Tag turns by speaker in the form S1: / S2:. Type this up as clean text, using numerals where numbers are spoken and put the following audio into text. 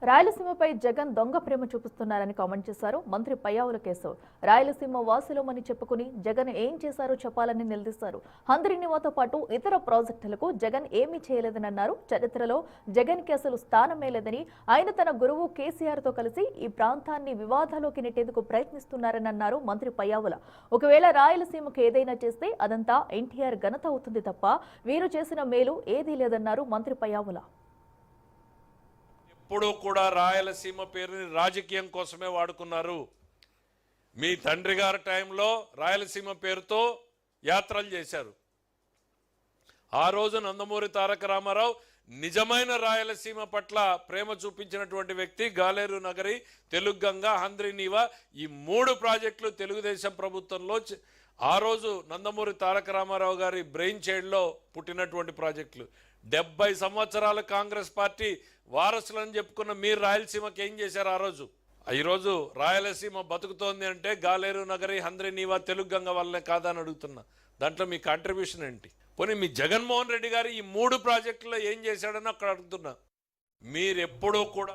S1: రాయలసీమపై జగన్ దొంగ ప్రేమ చూపిస్తున్నారని కామెంట్ చేశారు మంత్రి పయ్యావుల కేశవ్. రాయలసీమ వాసులమని చెప్పుకుని జగన్ ఏం చేశారో చెప్పాలని నిలదీశారు. హంద్రీనివాతో పాటు ఇతర ప్రాజెక్టులకు జగన్ ఏమీ చేయలేదని అన్నారు. చరిత్రలో జగన్ కి అసలు స్థానమే లేదని, ఆయన తన గురువు కేసీఆర్ తో కలిసి ఈ ప్రాంతాన్ని వివాదాల్లోకి నెట్టేందుకు ప్రయత్నిస్తున్నారని అన్నారు మంత్రి పయ్యావుల. ఒకవేళ రాయలసీమకు ఏదైనా చేస్తే అదంతా ఎన్టీఆర్ ఘనత అవుతుంది తప్ప వీరు చేసిన మేలు ఏదీ లేదన్నారు మంత్రి పయ్యావుల.
S2: ఇప్పుడు కూడా రాయలసీమ పేరుని రాజకీయం కోసమే వాడుకున్నారు. మీ తండ్రి గారి టైంలో రాయలసీమ పేరుతో యాత్రలు చేశారు. ఆ రోజు నందమూరి తారక రామారావు నిజమైన రాయలసీమ పట్ల ప్రేమ చూపించినటువంటి వ్యక్తి. గాలేరు నగరి, తెలుగంగ, హంద్రీనీవా ఈ 3 ప్రాజెక్టులు తెలుగుదేశం ప్రభుత్వంలో ఆ రోజు నందమూరి తారక రామారావు గారి బ్రెయిన్ చైల్డ్లో పుట్టినటువంటి ప్రాజెక్టులు. 70 సంవత్సరాల కాంగ్రెస్ పార్టీ వారసులని చెప్పుకున్న మీరు రాయలసీమకి ఏం చేశారు ఆ రోజు? ఈరోజు రాయలసీమ బతుకుతోంది అంటే గాలేరు నగరి, హంద్రీనీవా, తెలుగంగ వల్లనే కాదని అడుగుతున్నా. దాంట్లో మీ కాంట్రిబ్యూషన్ ఏంటి? పోనీ మీ జగన్మోహన్ రెడ్డి గారు ఈ 3 ప్రాజెక్టుల్లో ఏం చేశాడని అక్కడ అడుగుతున్నా. మీరెప్పుడూ కూడా